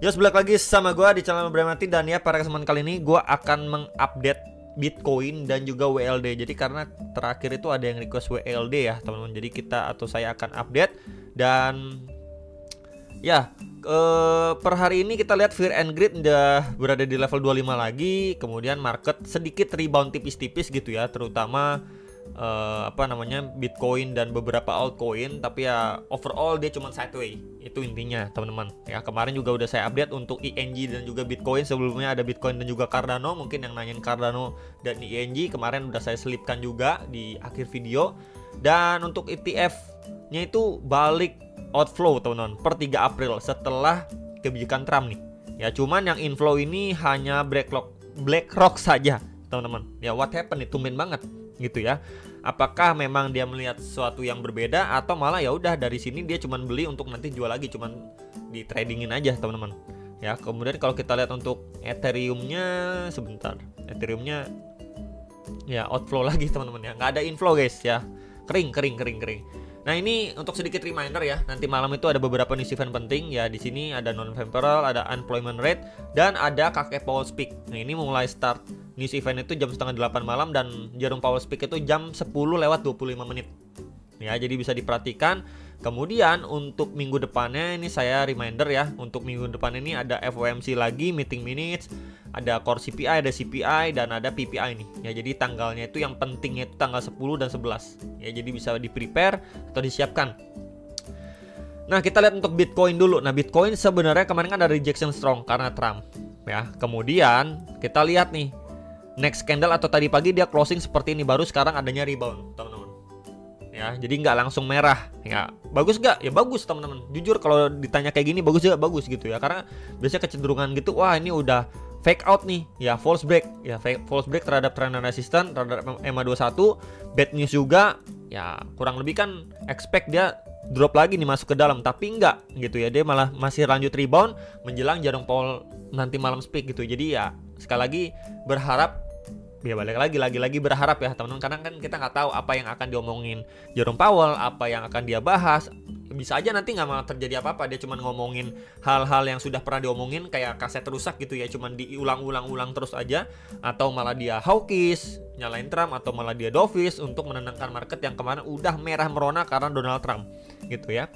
Yos, balik lagi sama gue di channel Bramati. Dan ya, pada kesempatan kali ini gue akan mengupdate Bitcoin dan juga WLD. Jadi karena terakhir itu ada yang request WLD ya teman-teman. Jadi kita atau saya akan update. Dan ya, per hari ini kita lihat Fear and Greed udah berada di level 25 lagi. Kemudian market sedikit rebound tipis-tipis gitu ya, terutama Bitcoin dan beberapa altcoin. Tapi ya overall dia cuma sideways, itu intinya teman-teman ya. Kemarin juga udah saya update untuk ING dan juga Bitcoin. Sebelumnya ada Bitcoin dan juga Cardano. Mungkin yang nanyain Cardano dan ING kemarin udah saya selipkan juga di akhir video. Dan untuk ETF nya itu balik outflow teman-teman per 3 April setelah kebijakan Trump nih ya. Cuman yang inflow ini hanya BlackRock saja teman-teman ya. What happened itu tumben banget gitu ya. Apakah memang dia melihat sesuatu yang berbeda atau malah ya udah dari sini dia cuman beli untuk nanti jual lagi, cuman di tradingin aja teman-teman ya. Kemudian kalau kita lihat untuk Ethereum-nya, sebentar, Ethereum-nya ya outflow lagi teman-teman ya, nggak ada inflow guys ya, kering. Nah, ini untuk sedikit reminder ya, nanti malam itu ada beberapa news event penting ya. Di sini ada non-farm, ada unemployment rate, dan ada kakek Powell speak. Nah, ini mulai start news event itu jam setengah 8 malam dan Jerome Powell speak itu jam 10:25 ya, jadi bisa diperhatikan. Kemudian untuk minggu depannya ini saya reminder ya, untuk minggu depan ini ada FOMC lagi, meeting minutes, ada core CPI, ada CPI, dan ada PPI nih ya. Jadi tanggalnya itu yang pentingnya itu tanggal 10 dan 11 ya, jadi bisa di prepare atau disiapkan. Nah, kita lihat untuk Bitcoin dulu. Nah, Bitcoin sebenarnya kemarin kan ada rejection strong karena Trump ya. Kemudian kita lihat nih next candle atau tadi pagi dia closing seperti ini, baru sekarang adanya rebound teman-teman ya. Jadi nggak langsung merah ya. Bagus nggak? Ya bagus teman-teman. Jujur kalau ditanya kayak gini bagus juga, bagus gitu ya. Karena biasanya kecenderungan gitu, wah ini udah fake out nih ya, false break ya, false break terhadap trend resistance, terhadap EMA21. Bad news juga ya, kurang lebih kan expect dia drop lagi nih masuk ke dalam, tapi enggak gitu ya. Dia malah masih lanjut rebound menjelang Jerome Powell nanti malam speak gitu. Jadi ya sekali lagi berharap ya, balik lagi berharap ya teman-teman, karena kan kita nggak tahu apa yang akan diomongin Jerome Powell, apa yang akan dia bahas. Bisa aja nanti nggak malah terjadi apa-apa, dia cuma ngomongin hal-hal yang sudah pernah diomongin kayak kaset rusak gitu ya, cuman diulang-ulang terus aja. Atau malah dia hawkish, nyalain Trump, atau malah dia dovish untuk menenangkan market yang kemarin udah merah merona karena Donald Trump gitu ya.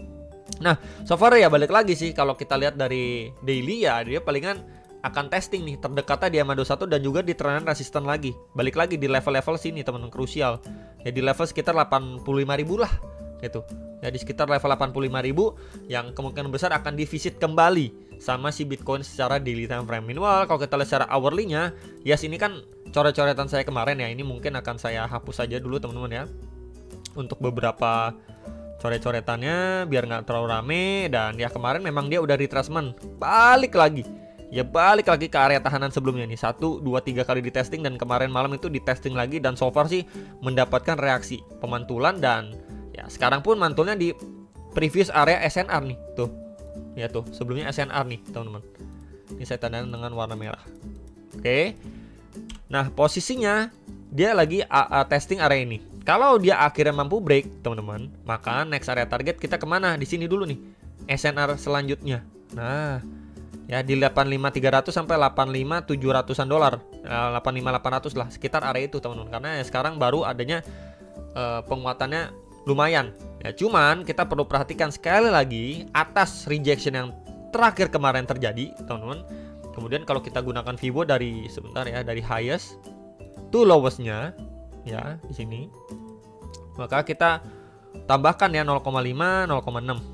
Nah, so far ya balik lagi sih, kalau kita lihat dari daily ya, dia palingan akan testing nih terdekatnya di EMA21 dan juga di trend resisten lagi. Balik lagi di level-level sini teman-teman, krusial. Ya di level sekitar 85.000 lah gitu. Ya di sekitar level 85.000 yang kemungkinan besar akan divisit kembali sama si Bitcoin secara daily time frame. Minimal kalau kita lihat secara hourly-nya, ya sini kan coret-coretan saya kemarin ya. Ini mungkin akan saya hapus saja dulu teman-teman ya. Untuk beberapa coret-coretannya biar nggak terlalu rame. Dan ya kemarin memang dia udah retracement, balik lagi ke area tahanan sebelumnya nih. 1, 2, 3 kali di testing, dan kemarin malam itu di testing lagi, dan so far sih mendapatkan reaksi pemantulan. Dan ya sekarang pun mantulnya di previous area SNR nih tuh ya, tuh sebelumnya SNR nih teman-teman. Ini saya tandain dengan warna merah. Oke. Nah, posisinya dia lagi testing area ini. Kalau dia akhirnya mampu break teman-teman, maka next area target kita kemana? Di sini dulu nih, SNR selanjutnya. Nah ya di 85.300 sampai 85.700-an dolar, 85.800 lah, sekitar area itu teman-teman. Karena ya sekarang baru adanya penguatannya lumayan ya. Cuman kita perlu perhatikan sekali lagi atas rejection yang terakhir kemarin terjadi teman-teman. Kemudian kalau kita gunakan Vivo dari sebentar ya, dari highest to lowestnya ya di sini, maka kita tambahkan ya 0,5, 0,6.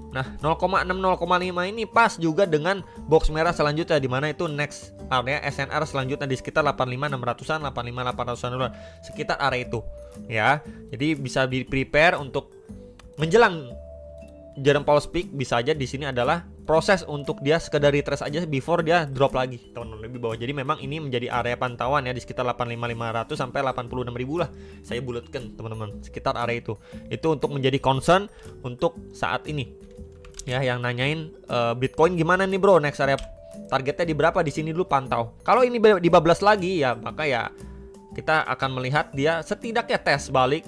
Nah, 0,6, 0,5 ini pas juga dengan box merah selanjutnya, di mana itu next area SNR selanjutnya di sekitar 85.600-an, 85.800-an dolar, sekitar area itu ya. Jadi bisa di prepare untuk menjelang Jerome Powell speak. Bisa aja di sini adalah proses untuk dia sekedar retrace aja before dia drop lagi teman-teman, lebih bawah. Jadi memang ini menjadi area pantauan ya, di sekitar 85.500 sampai 86.000 lah. Saya bulatkan teman-teman, sekitar area itu. Itu untuk menjadi concern untuk saat ini. Ya, yang nanyain Bitcoin gimana nih bro, next area targetnya di berapa, di sini dulu pantau. Kalau ini dibablas lagi ya, maka ya kita akan melihat dia setidaknya tes balik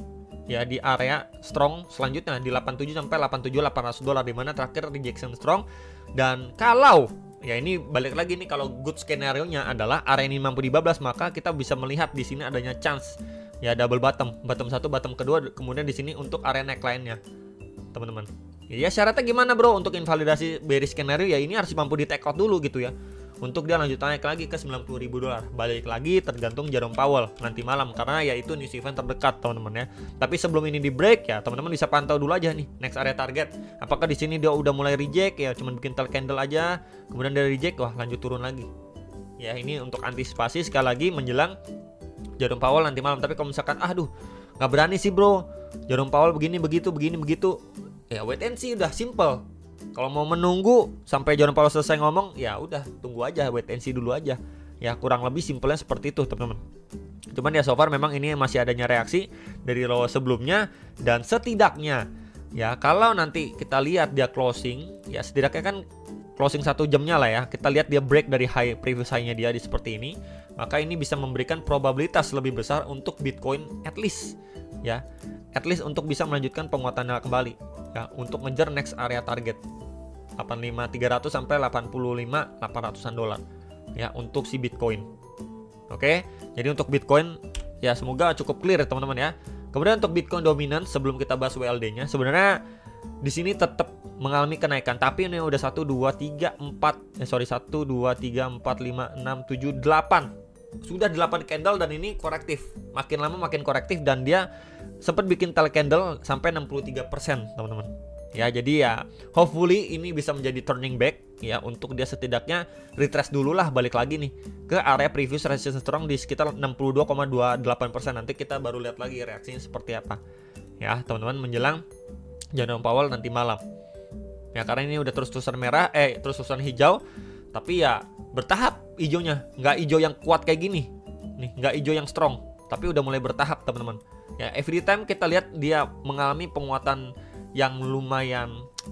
ya di area strong selanjutnya di 87 sampai 87.800 dolar, di mana terakhir rejection strong. Dan kalau Ya ini balik lagi nih, kalau good skenario-nya adalah area ini mampu dibablas, maka kita bisa melihat di sini adanya chance ya double bottom, bottom 1, bottom kedua, kemudian di sini untuk area neckline-nya, teman-teman. Ya syaratnya gimana bro untuk invalidasi bearish skenario? Ya ini harus mampu di take out dulu gitu ya. Untuk dia lanjut naik lagi ke 90.000 dolar. Balik lagi tergantung Jerome Powell nanti malam, karena ya itu news event terdekat teman-teman ya. Tapi sebelum ini di break ya teman-teman bisa pantau dulu aja nih next area target. Apakah di sini dia udah mulai reject ya, cuman bikin tail candle aja, kemudian dari reject wah lanjut turun lagi. Ya ini untuk antisipasi sekali lagi menjelang Jerome Powell nanti malam. Tapi kalau misalkan aduh nggak berani sih bro, Jerome Powell begini begitu, ya wait and see, udah simple. Kalau mau menunggu sampai Jerome Powell selesai ngomong, ya udah tunggu aja, wait and see dulu aja. Ya kurang lebih simpelnya seperti itu teman-teman. Cuman ya so far memang ini masih adanya reaksi dari low sebelumnya, dan setidaknya ya kalau nanti kita lihat dia closing, ya setidaknya kan closing 1 jamnya lah ya. Kita lihat dia break dari high previous high-nya dia di seperti ini, maka ini bisa memberikan probabilitas lebih besar untuk Bitcoin at least ya, at least untuk bisa melanjutkan penguatannya kembali ya, untuk ngejar next area target 85.300 sampai 85.800-an dolar ya untuk si Bitcoin. Oke, jadi untuk Bitcoin ya semoga cukup clear ya teman-teman ya. Kemudian untuk Bitcoin dominan, sebelum kita bahas WLD-nya, sebenarnya di sini tetap mengalami kenaikan, tapi ini udah 1 2 3 4 1 2 3 4 5 6 7 8. Sudah 8 candle dan ini korektif. Makin lama makin korektif, dan dia sempat bikin tail candle sampai 63% teman-teman. Ya jadi ya hopefully ini bisa menjadi turning back ya, untuk dia setidaknya retrace dulu lah, balik lagi nih ke area previous resistance strong di sekitar 62,28%. Nanti kita baru lihat lagi reaksinya seperti apa ya teman-teman menjelang Jerome Powell nanti malam. Ya karena ini udah terus-terusan merah, terus-terusan hijau, tapi ya bertahap hijaunya, nggak hijau yang kuat kayak gini nih, nggak hijau yang strong, tapi udah mulai bertahap teman-teman. Ya every time kita lihat dia mengalami penguatan yang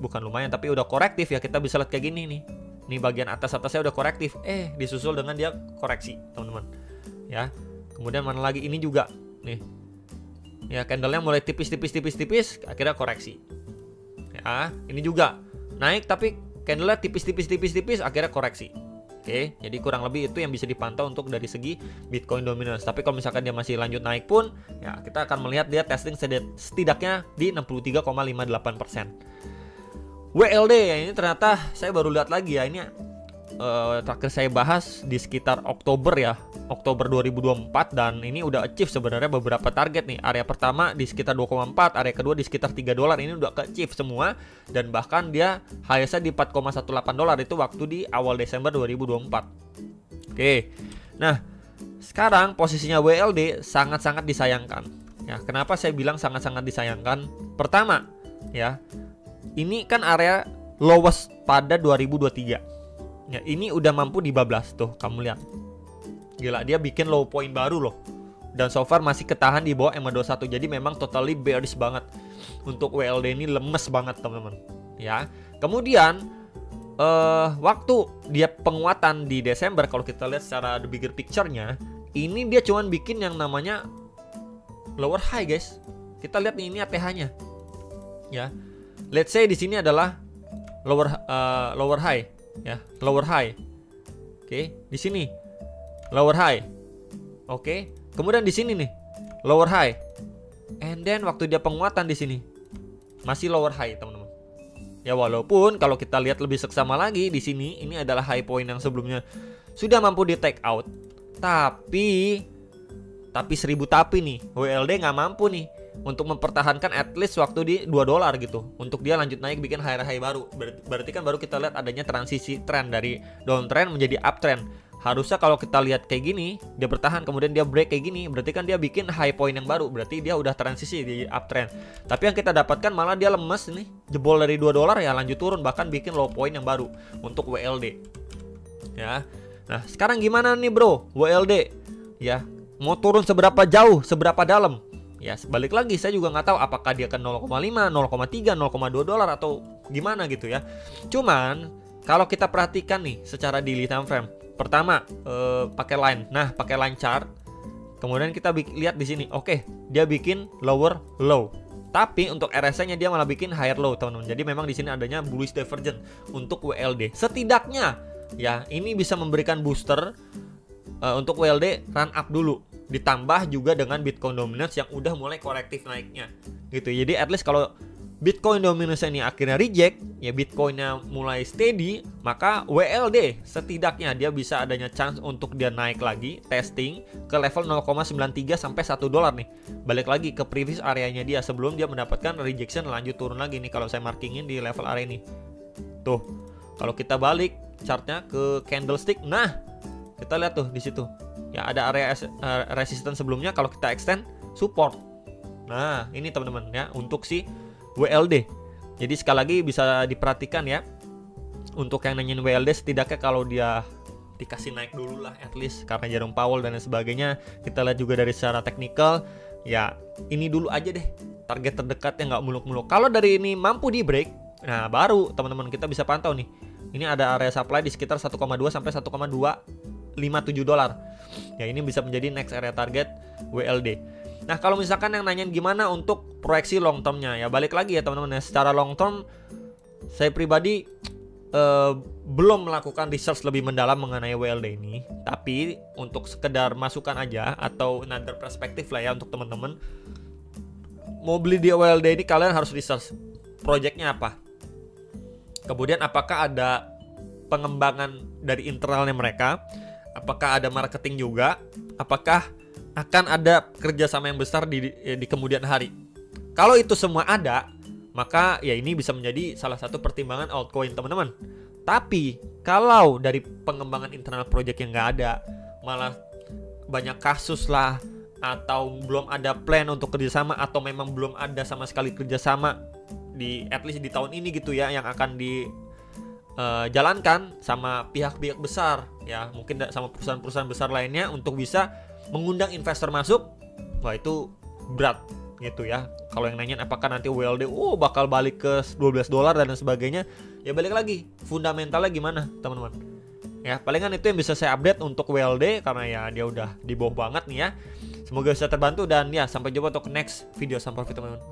bukan lumayan tapi udah korektif ya, kita bisa lihat kayak gini nih. Nih bagian atasnya udah korektif, disusul dengan dia koreksi teman-teman. Ya. Kemudian mana lagi, ini juga nih. Ya candlenya mulai tipis, akhirnya koreksi. Ya, ini juga naik tapi candlenya tipis, akhirnya koreksi. Oke, jadi kurang lebih itu yang bisa dipantau untuk dari segi Bitcoin dominance. Tapi kalau misalkan dia masih lanjut naik pun, ya kita akan melihat dia testing setidaknya di 63,58%. WLD ya, ini ternyata saya baru lihat lagi ya, ini terakhir saya bahas di sekitar Oktober 2024, dan ini udah achieve sebenarnya beberapa target nih. Area pertama di sekitar 2,4, area kedua di sekitar 3 dolar, ini udah ke-achieve semua, dan bahkan dia highest-nya di 4,18 dolar itu waktu di awal Desember 2024. Oke. Nah, sekarang posisinya WLD sangat-sangat disayangkan. Ya, kenapa saya bilang sangat-sangat disayangkan? Pertama, ya. Ini kan area lowest pada 2023. Ya, ini udah mampu dibablas tuh, kamu lihat. Gila, dia bikin low point baru loh. Dan so far masih ketahan di bawah EMA21. Jadi memang totally bearish banget. Untuk WLD ini lemes banget, teman-teman. Ya. Kemudian waktu dia penguatan di Desember, kalau kita lihat secara the bigger picture-nya, ini dia cuman bikin yang namanya lower high, guys. Kita lihat nih, ini ATH-nya. Ya. Let's say di sini adalah lower high. Ya, lower high. Oke, di sini lower high. Oke, kemudian di sini nih lower high. And then waktu dia penguatan di sini masih lower high, teman-teman. Ya walaupun kalau kita lihat lebih seksama lagi di sini, ini adalah high point yang sebelumnya sudah mampu di take out. Tapi 1000 tapi nih, WLD nggak mampu nih untuk mempertahankan at least waktu di 2 dolar gitu, untuk dia lanjut naik bikin high baru. Berarti kan baru kita lihat adanya transisi tren dari downtrend menjadi uptrend. Harusnya kalau kita lihat kayak gini, dia bertahan kemudian dia break kayak gini, berarti kan dia bikin high point yang baru, berarti dia udah transisi di uptrend. Tapi yang kita dapatkan malah dia lemes nih, jebol dari 2 dolar ya lanjut turun, bahkan bikin low point yang baru untuk WLD. Ya. Nah, sekarang gimana nih, bro? WLD ya, mau turun seberapa jauh, seberapa dalam? Ya, balik lagi saya juga nggak tahu apakah dia ke 0,5, 0,3, 0,2 dolar atau gimana gitu ya. Cuman kalau kita perhatikan nih secara daily time frame, pertama pakai line. Nah, pakai line chart. Kemudian kita lihat di sini. Oke, dia bikin lower low. Tapi untuk RSI-nya dia malah bikin higher low, teman-teman. Jadi memang di sini adanya bullish divergence untuk WLD. Setidaknya ya ini bisa memberikan booster untuk WLD run up dulu, ditambah juga dengan Bitcoin dominance yang udah mulai korektif naiknya gitu. Jadi at least kalau Bitcoin dominance ini akhirnya reject, ya Bitcoinnya mulai steady, maka WLD setidaknya dia bisa adanya chance untuk dia naik lagi, testing ke level 0,93 sampai 1 dolar nih. Balik lagi ke previous areanya dia sebelum dia mendapatkan rejection, lanjut turun lagi nih kalau saya markingin di level area ini. Tuh, kalau kita balik chartnya ke candlestick, nah kita lihat tuh di situ. Ya ada area resistance sebelumnya, kalau kita extend support. Nah, ini teman-teman ya untuk si WLD. Jadi sekali lagi bisa diperhatikan ya, untuk yang nanyain WLD setidaknya kalau dia dikasih naik dulu lah at least karena Jerome Powell dan lain sebagainya. Kita lihat juga dari secara teknikal ya, ini dulu aja deh target terdekatnya, nggak muluk-muluk. Kalau dari ini mampu di break, nah baru teman-teman kita bisa pantau nih. Ini ada area supply di sekitar 1,2 sampai 1,257 dolar. Ya ini bisa menjadi next area target WLD. Nah kalau misalkan yang nanyain gimana untuk proyeksi long termnya, ya balik lagi ya teman-teman ya, secara long term saya pribadi belum melakukan research lebih mendalam mengenai WLD ini, tapi untuk sekedar masukan aja atau another perspektif lah ya untuk teman-teman mau beli di WLD ini, kalian harus research projectnya apa, kemudian apakah ada pengembangan dari internalnya mereka, apakah ada marketing juga, apakah akan ada kerjasama yang besar di kemudian hari. Kalau itu semua ada, maka ya ini bisa menjadi salah satu pertimbangan altcoin teman-teman. Tapi kalau dari pengembangan internal project yang nggak ada, malah banyak kasus lah, atau belum ada plan untuk kerjasama, atau memang belum ada sama sekali kerjasama di at least di tahun ini gitu ya, yang akan dijalankan sama pihak-pihak besar ya, mungkin sama perusahaan-perusahaan besar lainnya untuk bisa mengundang investor masuk, wah itu berat gitu ya. Kalau yang nanyain apakah nanti WLD bakal balik ke 12 dolar dan sebagainya, ya balik lagi fundamentalnya gimana teman-teman. Ya palingan itu yang bisa saya update untuk WLD karena ya dia udah di bawah banget nih ya. Semoga bisa terbantu dan ya sampai jumpa untuk next video sampai teman-teman.